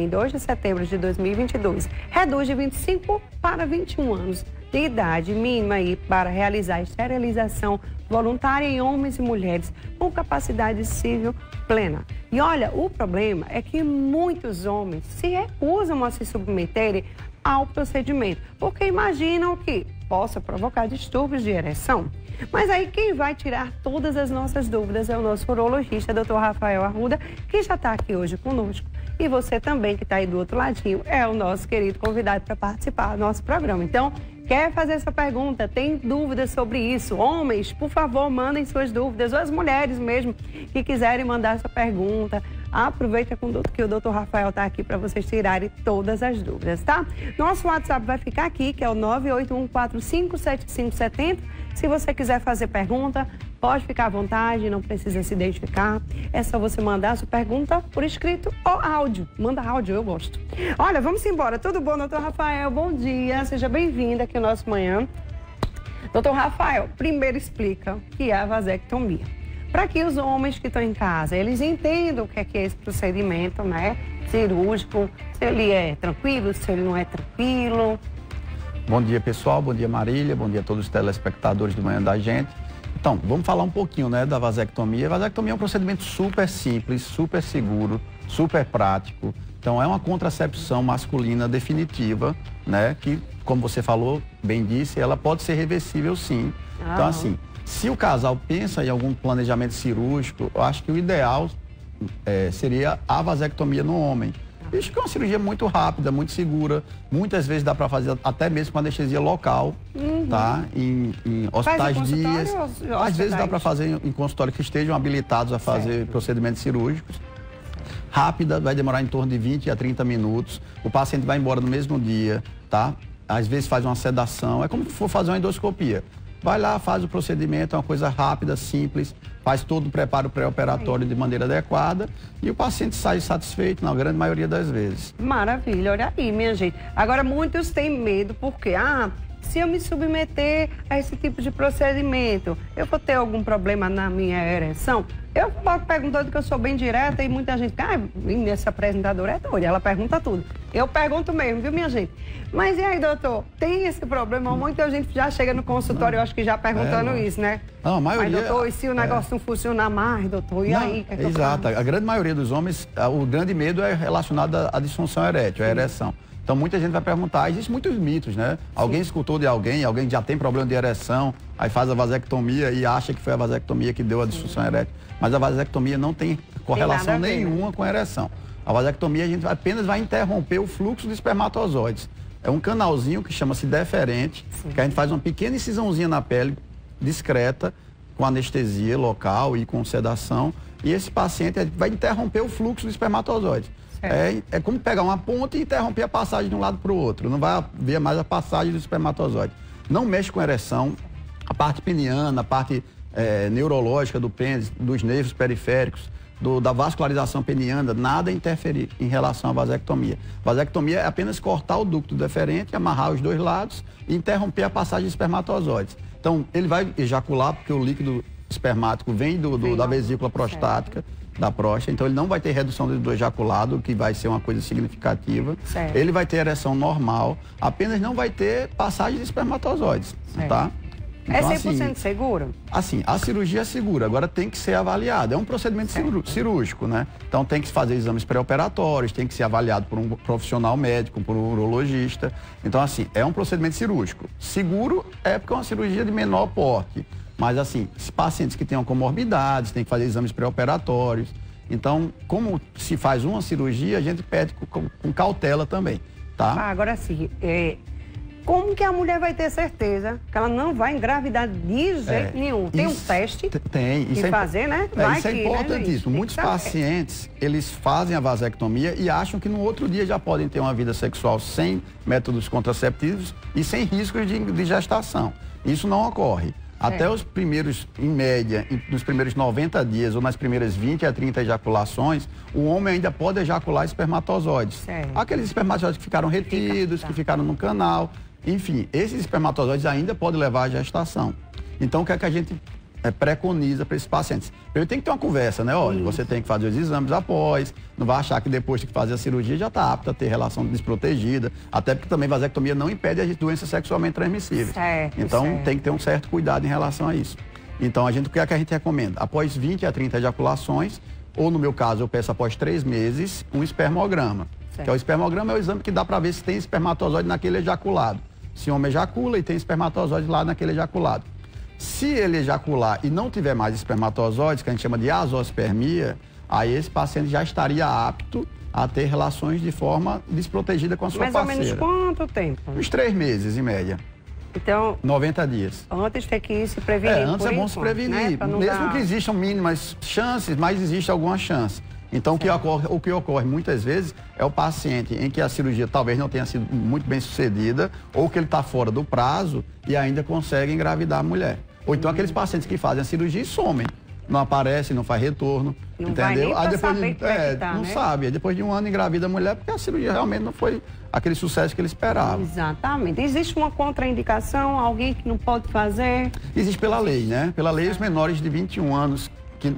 em 2 de setembro de 2022, reduz de 25 para 21 anos de idade mínima aí para realizar a esterilização voluntária em homens e mulheres com capacidade civil plena. E olha, o problema é que muitos homens se recusam a se submeterem ao procedimento, porque imaginam que possa provocar distúrbios de ereção. Mas aí quem vai tirar todas as nossas dúvidas é o nosso urologista, Dr. Rafael Arruda, que já está aqui hoje conosco. E você também, que está aí do outro ladinho, é o nosso querido convidado para participar do nosso programa. Então, quer fazer essa pergunta? Tem dúvidas sobre isso? Homens, por favor, mandem suas dúvidas. Ou as mulheres mesmo que quiserem mandar essa pergunta. Aproveita que o Dr. Rafael está aqui para vocês tirarem todas as dúvidas, tá? Nosso WhatsApp vai ficar aqui, que é o 981457570. Se você quiser fazer pergunta, pode ficar à vontade, não precisa se identificar. É só você mandar a sua pergunta por escrito ou áudio. Manda áudio, eu gosto. Olha, vamos embora. Tudo bom, doutor Rafael? Bom dia, seja bem-vindo aqui ao nosso Manhã. Doutor Rafael, primeiro explica o que é a vasectomia. Para que os homens que estão em casa, eles entendam o que é esse procedimento, né, cirúrgico, se ele é tranquilo, se ele não é tranquilo. Bom dia, pessoal. Bom dia, Marília. Bom dia a todos os telespectadores do Manhã da Gente. Então, vamos falar um pouquinho, né, da vasectomia. A vasectomia é um procedimento super simples, super seguro, super prático. Então, é uma contracepção masculina definitiva, né, que, como você falou, bem disse, ela pode ser reversível, sim. Então, assim, se o casal pensa em algum planejamento cirúrgico, eu acho que o ideal seria a vasectomia no homem. Isso que é uma cirurgia muito rápida, muito segura. Muitas vezes dá para fazer até mesmo com anestesia local, tá? Em hospitais dias. Às vezes dá para fazer em consultório que estejam habilitados a fazer procedimentos cirúrgicos. Rápida, vai demorar em torno de 20 a 30 minutos. O paciente vai embora no mesmo dia, tá? Às vezes faz uma sedação. É como se for fazer uma endoscopia. Vai lá, faz o procedimento, é uma coisa rápida, simples, faz todo o preparo pré-operatório de maneira adequada e o paciente sai satisfeito na grande maioria das vezes. Maravilha, olha aí, minha gente. Agora, muitos têm medo porque, se eu me submeter a esse tipo de procedimento, eu vou ter algum problema na minha ereção? Eu logo perguntando que eu sou bem direta e muita gente, essa apresentadora é doida, ela pergunta tudo. Eu pergunto mesmo, viu, minha gente? Mas e aí, doutor, tem esse problema? Muita gente já chega no consultório, eu acho que já perguntando isso, né? Não, a maioria... Mas, doutor, e se o negócio não funcionar mais, doutor? E aí? Que exato, a grande maioria dos homens, o grande medo é relacionado à disfunção erétil, à ereção. Então, muita gente vai perguntar, existem muitos mitos, né? Sim. Alguém escutou de alguém já tem problema de ereção, aí faz a vasectomia e acha que foi a vasectomia que deu a disfunção erétil. Mas a vasectomia não tem correlação nenhuma com a ereção. A vasectomia, a gente apenas vai interromper o fluxo de espermatozoides. É um canalzinho que chama-se deferente, que a gente faz uma pequena incisãozinha na pele, discreta, com anestesia local e com sedação, e esse paciente vai interromper o fluxo de espermatozoides. É como pegar uma ponte e interromper a passagem de um lado para o outro. Não vai haver mais a passagem do espermatozoide. Não mexe com a ereção. A parte peniana, a parte neurológica do pênis, dos nervos periféricos, da vascularização peniana, nada interferir em relação à vasectomia. Vasectomia é apenas cortar o ducto deferente, amarrar os dois lados e interromper a passagem de espermatozoides. Então, ele vai ejacular, porque o líquido espermático vem da vesícula prostática, da próstata, então ele não vai ter redução do ejaculado, que vai ser uma coisa significativa. Ele vai ter ereção normal, apenas não vai ter passagem de espermatozoides, tá? Então, é 100% seguro? Assim, a cirurgia é segura, agora tem que ser avaliada. É um procedimento cirúrgico, né? Então tem que fazer exames pré-operatórios, tem que ser avaliado por um profissional médico, por um urologista. Então, assim, é um procedimento cirúrgico. Seguro é porque é uma cirurgia de menor porte. Mas, assim, pacientes que tenham comorbidades, tem que fazer exames pré-operatórios. Então, como se faz uma cirurgia, a gente pede com cautela também, tá? Agora sim, como que a mulher vai ter certeza que ela não vai engravidar de jeito nenhum? Tem um teste? Tem. Isso fazer, né? Isso é importantíssimo. Muitos pacientes, eles fazem a vasectomia e acham que no outro dia já podem ter uma vida sexual sem métodos contraceptivos e sem riscos de gestação. Isso não ocorre. Até os primeiros, em média, nos primeiros 90 dias ou nas primeiras 20 a 30 ejaculações, o homem ainda pode ejacular espermatozoides. Aqueles espermatozoides que ficaram retidos, que ficaram no canal. Enfim, esses espermatozoides ainda podem levar à gestação. Então, o que é que a gente preconiza para esses pacientes. Ele tem que ter uma conversa, né? Olha, você tem que fazer os exames após, não vai achar que depois de fazer a cirurgia já está apto a ter relação desprotegida, até porque também vasectomia não impede as doenças sexualmente transmissíveis. Então tem que ter um certo cuidado em relação a isso. Então o que é que a gente recomenda? Após 20 a 30 ejaculações, ou no meu caso eu peço após 3 meses, um espermograma. Que é o espermograma é o exame que dá para ver se tem espermatozoide naquele ejaculado. Se o homem ejacula e tem espermatozoide lá naquele ejaculado. Se ele ejacular e não tiver mais espermatozoides, que a gente chama de azospermia, aí esse paciente já estaria apto a ter relações de forma desprotegida com a sua parceira. Mais ou menos quanto tempo? Uns 3 meses, em média. Então, 90 dias. Antes tem que se prevenir. Antes é bom se prevenir. Né? Mesmo que existam mínimas chances, mas existe alguma chance. Então, o que ocorre muitas vezes é o paciente em que a cirurgia talvez não tenha sido muito bem sucedida, ou que ele está fora do prazo e ainda consegue engravidar a mulher. Ou então aqueles pacientes que fazem a cirurgia e somem. Não aparece, não faz retorno. Não entendeu? Vai nem saber não né? sabe. Aí depois de um ano engravida a mulher, porque a cirurgia realmente não foi aquele sucesso que ele esperava. Exatamente. Existe uma contraindicação, alguém que não pode fazer? Existe pela lei, né? Pela lei, os menores de 21 anos que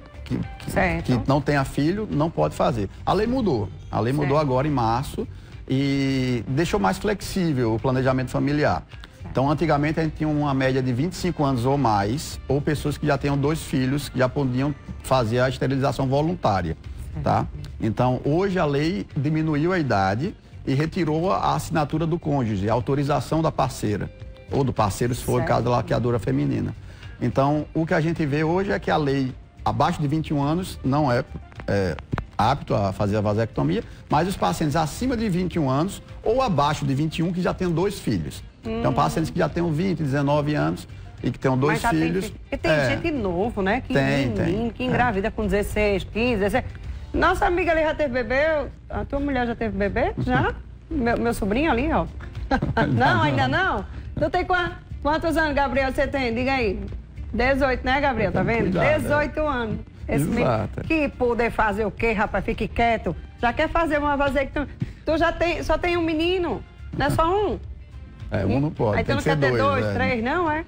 não tenha filho, não pode fazer. A lei mudou. A lei mudou agora em março e deixou mais flexível o planejamento familiar. Então, antigamente a gente tinha uma média de 25 anos ou mais, ou pessoas que já tenham 2 filhos, que já podiam fazer a esterilização voluntária, tá? Então, hoje a lei diminuiu a idade e retirou a assinatura do cônjuge, a autorização da parceira, ou do parceiro, se for o caso da laqueadura feminina. Então, o que a gente vê hoje é que a lei abaixo de 21 anos não é apto a fazer a vasectomia, mas os pacientes acima de 21 anos ou abaixo de 21 que já têm 2 filhos. Então, pacientes que já tenham 20, 19 anos e que tenham 2 filhos. Tem gente novo, né? Que engravida com 16, 15, 16. Nossa amiga ali já teve bebê. A tua mulher já teve bebê? Já? Meu sobrinho ali, ó. Não, ainda não? Tu tem quantos anos, Gabriel, você tem? Diga aí. 18, né, Gabriel? Tá vendo? Cuidado, 18 anos. Exato. Que poder fazer o quê, rapaz? Fique quieto. Já quer fazer uma vasectomia? Tu só tem um menino, não é só um? Um não pode. Aí tu não quer ter 2, 3, não é?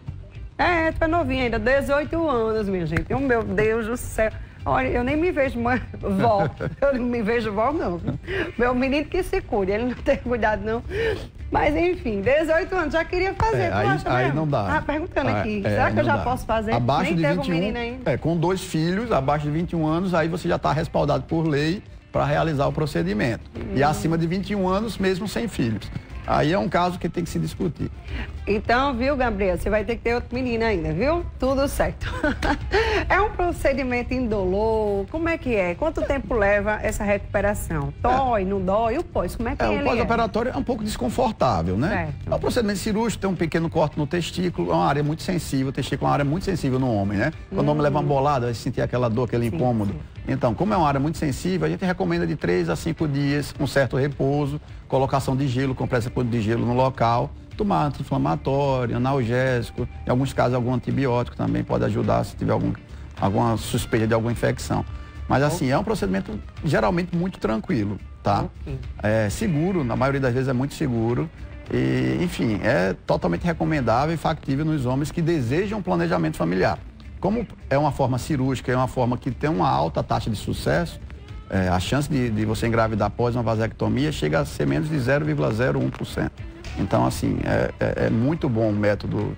Tu é novinho ainda, 18 anos, minha gente. Meu Deus do céu. Olha, eu nem me vejo vó. Eu não me vejo vó, não. Meu menino que se cuide, ele não tem cuidado, não. Mas, enfim, 18 anos, já queria fazer. Aí não dá. Perguntando aqui, será que eu já posso fazer? Abaixo nem de teve 21, um menino ainda. Com 2 filhos, abaixo de 21 anos, aí você já está respaldado por lei para realizar o procedimento. E acima de 21 anos, mesmo sem filhos. Aí é um caso que tem que se discutir. Então, viu, Gabriel, você vai ter que ter outro menino ainda, viu? Tudo certo. É um procedimento indolor? Como é que é? Quanto tempo leva essa recuperação? Dói, não dói? O pós, como é que ele é? O pós-operatório é um pouco desconfortável, né? É um procedimento cirúrgico, tem um pequeno corte no testículo, é uma área muito sensível, o testículo é uma área muito sensível no homem, né? Quando o homem leva uma bolada, vai sentir aquela dor, aquele incômodo. Então, como é uma área muito sensível, a gente recomenda de 3 a 5 dias, com certo repouso, colocação de gelo, compressa de gelo no local, tomar anti-inflamatório, analgésico, em alguns casos algum antibiótico também pode ajudar se tiver alguma suspeita de alguma infecção. Mas assim, é um procedimento geralmente muito tranquilo, tá? É seguro, na maioria das vezes é muito seguro. E, enfim, é totalmente recomendável e factível nos homens que desejam um planejamento familiar. Como é uma forma cirúrgica, é uma forma que tem uma alta taxa de sucesso, a chance de você engravidar após uma vasectomia chega a ser menos de 0,01%. Então, assim, é muito bom o método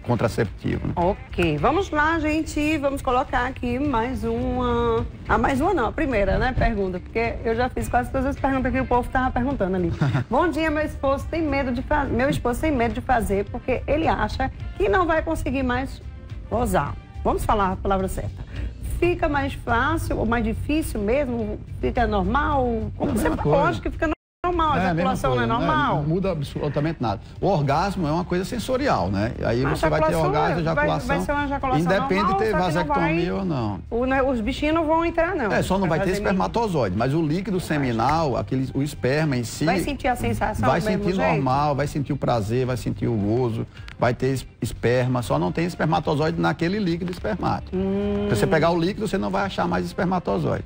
contraceptivo. Né? Ok, vamos lá, gente, vamos colocar aqui mais uma... mais uma não, a primeira, né, pergunta, porque eu já fiz quase todas as perguntas que o povo estava perguntando ali. Bom dia, meu esposo tem medo de fazer porque ele acha que não vai conseguir mais gozar. Vamos falar a palavra certa. Fica mais fácil ou mais difícil mesmo? Fica normal? Como você falou, acho que fica normal, a ejaculação não é normal? Não muda absolutamente nada. O orgasmo é uma coisa sensorial, né? Aí você vai ter orgasmo, ejaculação. Vai ser uma ejaculação independe normal, de ter vasectomia ou não. Os bichinhos não vão entrar, não. Só não vai ter espermatozoide, mas o líquido seminal, o esperma em si... Vai sentir a sensação vai sentir normal, vai sentir o prazer, vai sentir o gozo, vai ter esperma, só não tem espermatozoide naquele líquido espermático. Se você pegar o líquido, você não vai achar mais espermatozoide.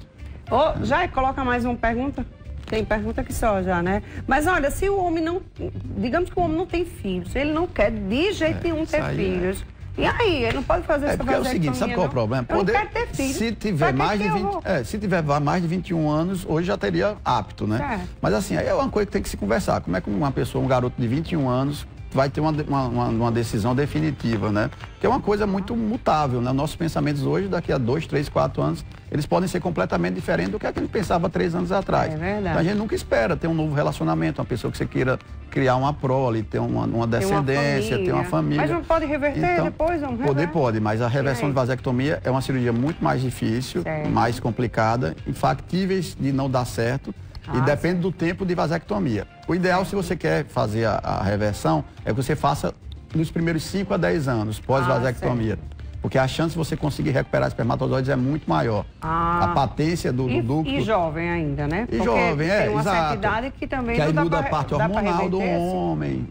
Já coloca mais uma pergunta? Tem pergunta que só já, né? Mas olha, se o homem não... Digamos que o homem não tem filhos, ele não quer de jeito nenhum ter filhos. E aí, ele não pode fazer essa porque é o seguinte, sabe qual é o problema? Eu não quero ter filho. Se tiver se tiver mais de 21 anos, hoje já teria apto, né? Mas assim, aí é uma coisa que tem que se conversar. Como é que uma pessoa, um garoto de 21 anos, vai ter uma decisão definitiva, né? Que é uma coisa muito mutável, né? Nossos pensamentos hoje, daqui a 2, 3, 4 anos, eles podem ser completamente diferentes do que a gente pensava 3 anos atrás. É verdade. Então, a gente nunca espera ter um novo relacionamento, uma pessoa que você queira criar uma prole, ter uma descendência, ter uma família. Mas não pode reverter então, depois? Não pode, mas a reversão de vasectomia é uma cirurgia muito mais difícil, mais complicada, infactíveis de não dar certo. E depende do tempo de vasectomia. O ideal, se você quer fazer a reversão, é que você faça nos primeiros 5 a 10 anos, pós-vasectomia. Porque a chance de você conseguir recuperar espermatozoides é muito maior. A patência do ducto... E jovem ainda, né? E jovem, tem uma certa idade que também que aí não muda a parte hormonal do homem.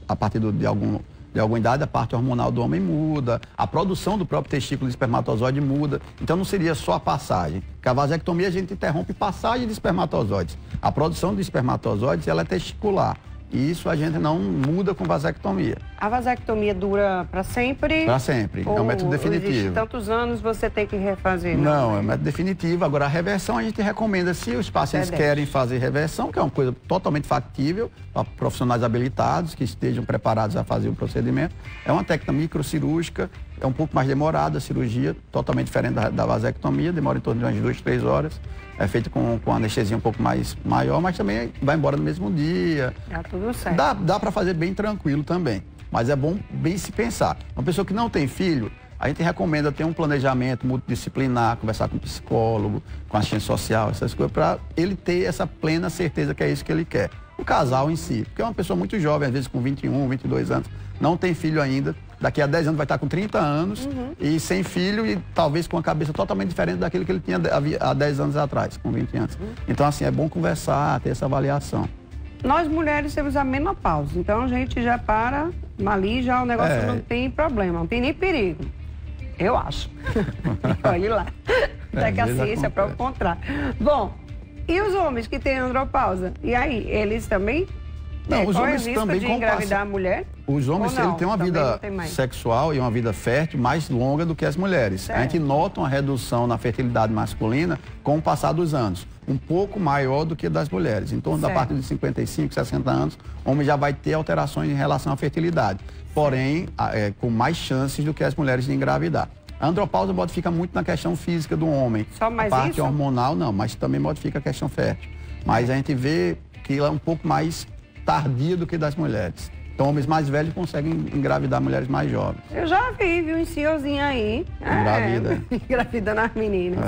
A partir de alguma idade, a parte hormonal do homem muda, a produção do próprio testículo de espermatozoide muda. Então não seria só a passagem. Porque a vasectomia a gente interrompe passagem de espermatozoides. A produção de espermatozoides ela é testicular. E isso a gente não muda com vasectomia. A vasectomia dura para sempre? Para sempre. É um método definitivo. Existe tantos anos você tem que refazer? Não, é um método definitivo. Agora, a reversão a gente recomenda, se os pacientes querem fazer reversão, que é uma coisa totalmente factível, para profissionais habilitados, que estejam preparados a fazer o procedimento. É uma técnica microcirúrgica, é um pouco mais demorada a cirurgia, totalmente diferente da vasectomia, demora em torno de umas 2, 3 horas. É feito com anestesia um pouco mais maior, mas também vai embora no mesmo dia. Dá tudo certo. Dá para fazer bem tranquilo também. Mas é bom bem se pensar. Uma pessoa que não tem filho, a gente recomenda ter um planejamento multidisciplinar, conversar com o psicólogo, com assistente social, essas coisas, para ele ter essa plena certeza que é isso que ele quer. O casal em si, porque é uma pessoa muito jovem, às vezes com 21, 22 anos, não tem filho ainda, daqui a 10 anos vai estar com 30 anos e sem filho e talvez com a cabeça totalmente diferente daquele que ele tinha há 10 anos atrás, com 20 anos. Então, assim, é bom conversar, ter essa avaliação. Nós mulheres temos a menopausa, então a gente já para ali, já o negócio não tem problema, não tem nem perigo. Eu acho. Olhe lá. Até que a ciência prova o contrário. Bom, e os homens que têm andropausa? E aí, eles também? Não, os homens também de engravidar a mulher? Os homens ele têm uma vida sexual e uma vida fértil mais longa do que as mulheres. Certo. A gente nota uma redução na fertilidade masculina com o passar dos anos. Um pouco maior do que das mulheres. Em torno da parte de 55, 60 anos, o homem já vai ter alterações em relação à fertilidade. Porém, com mais chances do que as mulheres de engravidar. A andropausa modifica muito na questão física do homem. Só mais a parte hormonal não, mas também modifica a questão fértil. Mas a gente vê que ela é um pouco mais tardia do que das mulheres. Então, homens mais velhos conseguem engravidar mulheres mais jovens. Eu já vi, viu, um senhorzinho aí. Engravida. Engravidando as meninas.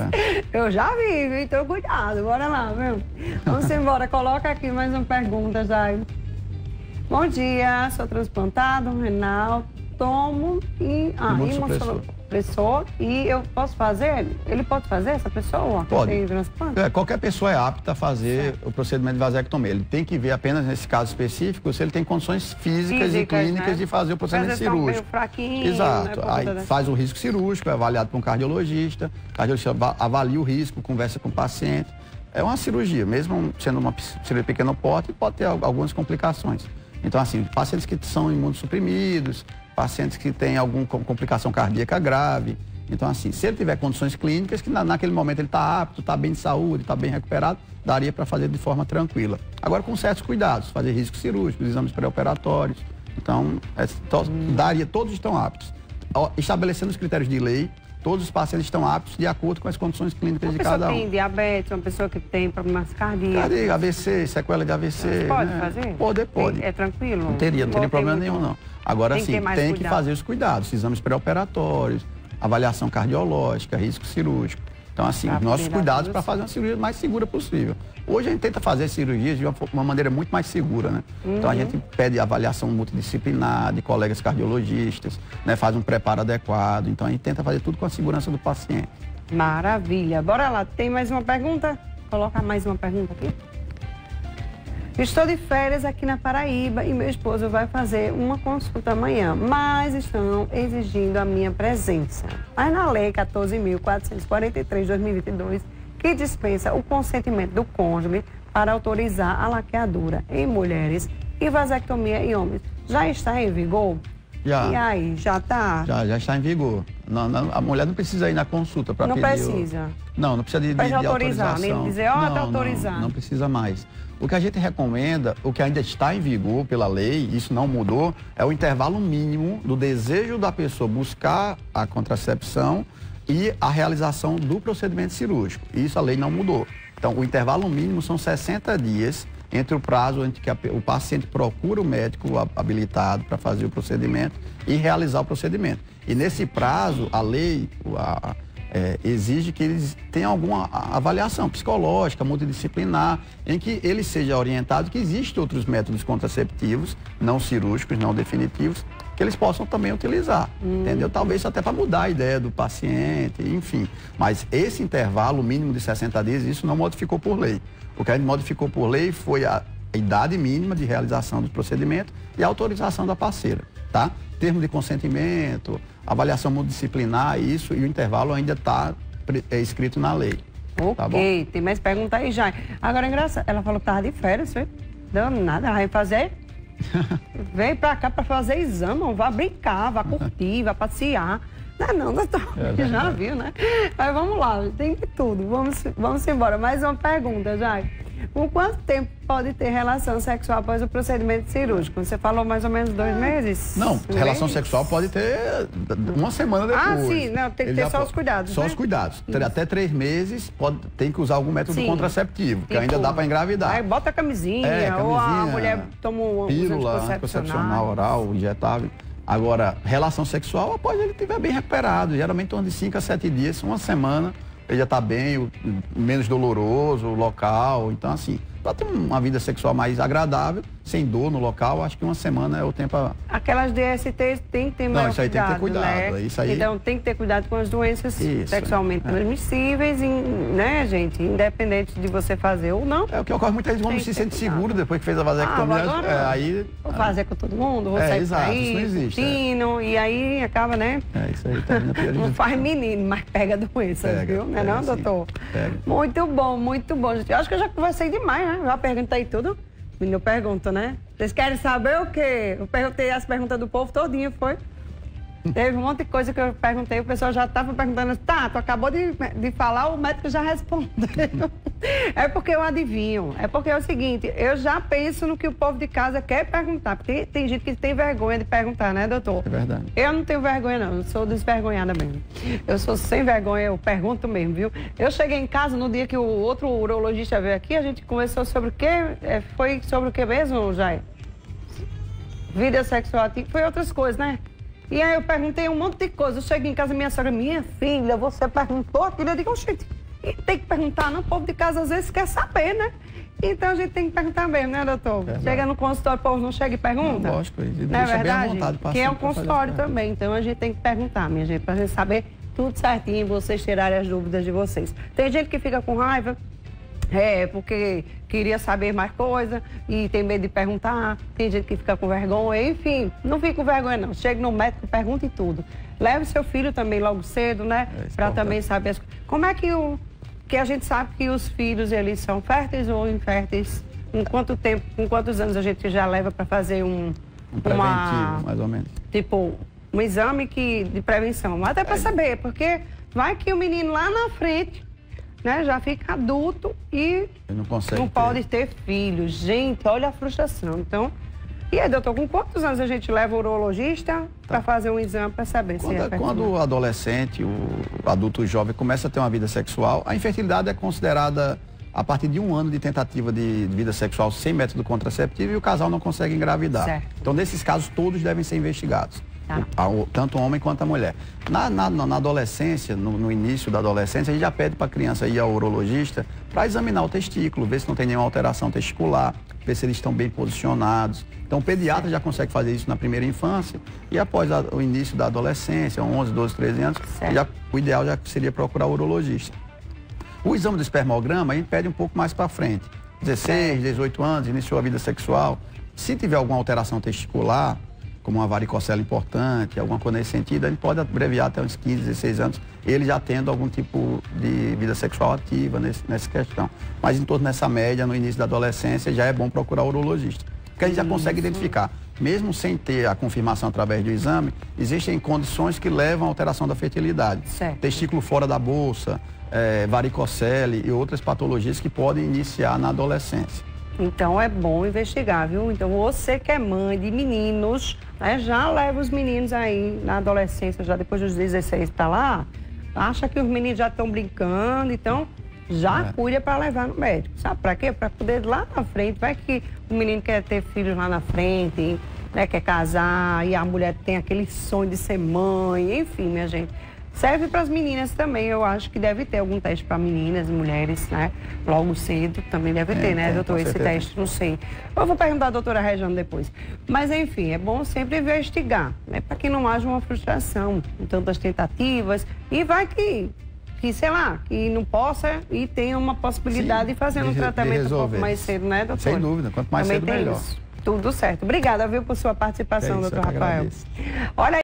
Eu já vi, viu? Então, cuidado. Bora lá, viu? Vamos embora. Coloca aqui mais uma pergunta, Jair. Bom dia, sou transplantado, renal, tomo imunossupressor e eu posso fazer? Ele pode fazer, essa pessoa? Pode. Qualquer pessoa é apta a fazer o procedimento de vasectomia. Ele tem que ver apenas nesse caso específico se ele tem condições físicas e clínicas de fazer o procedimento cirúrgico. Meio fraquinho, exato. Aí faz o risco cirúrgico, é avaliado por um cardiologista, o cardiologista avalia o risco, conversa com o paciente. É uma cirurgia, mesmo sendo uma cirurgia de pequeno porte, pode ter algumas complicações. Então, assim, pacientes que são imunossuprimidos, pacientes que têm alguma complicação cardíaca grave. Então, assim, se ele tiver condições clínicas, que naquele momento ele está apto, está bem de saúde, está bem recuperado, daria para fazer de forma tranquila. Agora, com certos cuidados, fazer riscos cirúrgicos, exames pré-operatórios. Então, todos estão aptos. Estabelecendo os critérios de lei, todos os pacientes estão aptos de acordo com as condições clínicas de cada um. Uma pessoa que tem diabetes, uma pessoa que tem problemas cardíacos. AVC, sequela de AVC. Pode fazer? Pode. É tranquilo? Não teria problema nenhum, não. Agora, sim, tem que fazer os cuidados, exames pré-operatórios, avaliação cardiológica, risco cirúrgico. Então, assim, nossos cuidados para fazer uma cirurgia mais segura possível. Hoje a gente tenta fazer cirurgias de uma maneira muito mais segura, né? Então a gente pede avaliação multidisciplinar de colegas cardiologistas, né? Faz um preparo adequado. Então a gente tenta fazer tudo com a segurança do paciente. Maravilha. Bora lá. Tem mais uma pergunta? Coloca mais uma pergunta aqui. Estou de férias aqui na Paraíba e meu esposo vai fazer uma consulta amanhã, mas estão exigindo a minha presença. Mas na Lei 14.443/2022, que dispensa o consentimento do cônjuge para autorizar a laqueadura em mulheres e vasectomia em homens, já está em vigor? Já. E aí, já tá? Já está em vigor. A mulher não precisa ir na consulta para pedir... Não precisa? Não precisa de autorizar, nem dizer, ó, tá autorizado. Não precisa mais. O que a gente recomenda, o que ainda está em vigor pela lei, isso não mudou, é o intervalo mínimo do desejo da pessoa buscar a contracepção e a realização do procedimento cirúrgico. Isso a lei não mudou. Então, o intervalo mínimo são 60 dias entre o prazo em que o paciente procura o médico habilitado para fazer o procedimento e realizar o procedimento. E nesse prazo, a lei exige que eles tenham alguma avaliação psicológica, multidisciplinar, em que ele seja orientado que existem outros métodos contraceptivos, não cirúrgicos, não definitivos, que eles possam também utilizar, entendeu? Talvez até para mudar a ideia do paciente, enfim. Mas esse intervalo mínimo de 60 dias, isso não modificou por lei. O que a gente modificou por lei foi a idade mínima de realização do procedimento e a autorização da parceira, tá? Termo de consentimento, avaliação multidisciplinar, isso, e o intervalo ainda está escrito na lei. Ok, tá bom? Tem mais perguntas aí já. Agora, é engraçado, ela falou que estava de férias, foi? Deu nada, ela vai fazer... Veio pra cá pra fazer exame, vai brincar, vai curtir, vai passear. Não, doutor, já viu, né? Mas vamos lá, tem de tudo. Vamos embora. Mais uma pergunta, Jair. Com quanto tempo pode ter relação sexual após o procedimento cirúrgico? Você falou mais ou menos 2 meses? Não, relação sexual pode ter uma semana depois. Ah, sim, não, tem que ter só os cuidados. Só os cuidados. Até 3 meses tem que usar algum método contraceptivo, que ainda dá para engravidar. Aí bota a camisinha, ou a mulher toma um pílula anticoncepcional oral, injetável. Agora, relação sexual, após ele estiver bem recuperado, geralmente em torno de 5 a 7 dias, uma semana, ele já está bem, menos doloroso, o local. Então, assim, para ter uma vida sexual mais agradável, sem dor no local, acho que uma semana é o tempo... Aquelas DSTs tem que ter mais cuidado, isso aí tem que ter cuidado, né? Isso aí... Então, tem que ter cuidado com as doenças sexualmente transmissíveis, né, gente? Independente de você fazer ou não. É o que ocorre, muita gente não se sente seguro depois que fez a vasectomia. Vou fazer com todo mundo, vou sair exato, isso não existe. E aí acaba, né? Isso aí termina pior. Não faz menino, mas pega doenças, viu? Não é não, doutor? Pega. Muito bom, gente. Eu acho que eu já conversei demais, né? Já perguntei tudo. Menino pergunta, né? Vocês querem saber o quê? Eu perguntei as perguntas do povo todinho, foi? Teve um monte de coisa que eu perguntei, o pessoal já estava perguntando, tá, tu acabou de falar, o médico já respondeu. É porque eu adivinho, é porque é o seguinte, eu já penso no que o povo de casa quer perguntar, porque tem gente que tem vergonha de perguntar, né, doutor? É verdade. Eu não tenho vergonha, não, eu sou desvergonhada mesmo. Eu sou sem vergonha, eu pergunto mesmo, viu? Eu cheguei em casa no dia que o outro urologista veio aqui, a gente conversou sobre o quê? Foi sobre o que mesmo, Jair? Vida sexual ativa, foi outras coisas, né? E aí eu perguntei um monte de coisa. Eu cheguei em casa, minha sogra, minha filha, você perguntou aquilo? Eu digo, gente, tem que perguntar, não? O povo de casa às vezes quer saber, né? Então a gente tem que perguntar mesmo, né, doutor? Verdade. Chega no consultório, o povo não chega e pergunta? Não, lógico, não é verdade? Que é um consultório também, então a gente tem que perguntar, minha gente, pra gente saber tudo certinho, vocês tirarem as dúvidas de vocês. Tem gente que fica com raiva, porque queria saber mais coisa e tem medo de perguntar. Tem gente que fica com vergonha, enfim, não fica com vergonha não. Chega no médico, pergunta e tudo. Leve seu filho também logo cedo, né? Para também saber as coisas. Como é que a gente sabe que os filhos, eles são férteis ou inférteis? Em quanto tempo, em quantos anos a gente já leva para fazer um preventivo, mais ou menos? Tipo, um exame de prevenção. Até para saber, porque vai que o menino lá na frente, né, já fica adulto e não pode ter filhos. Gente, olha a frustração. Então, e aí, doutor, com quantos anos a gente leva o urologista para fazer um exame para saber se é quando o adolescente, o adulto jovem começa a ter uma vida sexual, a infertilidade é considerada a partir de 1 ano de tentativa de vida sexual sem método contraceptivo e o casal não consegue engravidar. Certo. Então, nesses casos, todos devem ser investigados. Tanto o homem quanto a mulher. Na adolescência, no início da adolescência, a gente já pede para a criança ir ao urologista para examinar o testículo, ver se não tem nenhuma alteração testicular, ver se eles estão bem posicionados. Então, o pediatra já consegue fazer isso na primeira infância e após o início da adolescência, 11, 12, 13 anos, o ideal já seria procurar o urologista. O exame do espermograma, a gente pede um pouco mais para frente. 16, 18 anos, iniciou a vida sexual. Se tiver alguma alteração testicular, como uma varicocela importante, alguma coisa nesse sentido, a gente pode abreviar até uns 15, 16 anos, ele já tendo algum tipo de vida sexual ativa nessa questão. Mas em torno dessa média, no início da adolescência, já é bom procurar o urologista. Porque a gente já consegue identificar mesmo sem ter a confirmação através do exame, existem condições que levam à alteração da fertilidade. Certo. Testículo fora da bolsa, varicocele e outras patologias que podem iniciar na adolescência. Então é bom investigar, viu? Então você que é mãe de meninos, né, já leva os meninos aí na adolescência, já depois dos 16 para lá, acha que os meninos já estão brincando, então já cuida para levar no médico. Sabe para quê? Para poder lá na frente, vai que o menino quer ter filhos lá na frente, né, quer casar e a mulher tem aquele sonho de ser mãe, enfim, minha gente. Serve para as meninas também, eu acho que deve ter algum teste para meninas, mulheres, né? Logo cedo também deve ter, né, doutor? Esse teste, não sei. Eu vou perguntar à doutora Rejane depois. Mas, enfim, é bom sempre investigar, né? Para que não haja uma frustração com tantas tentativas. E vai que sei lá, que não possa e tenha uma possibilidade de fazer um tratamento um pouco mais cedo, né, doutor? Sem dúvida, quanto mais cedo, melhor. Tudo certo. Obrigada, viu, por sua participação, doutor Rafael. Olha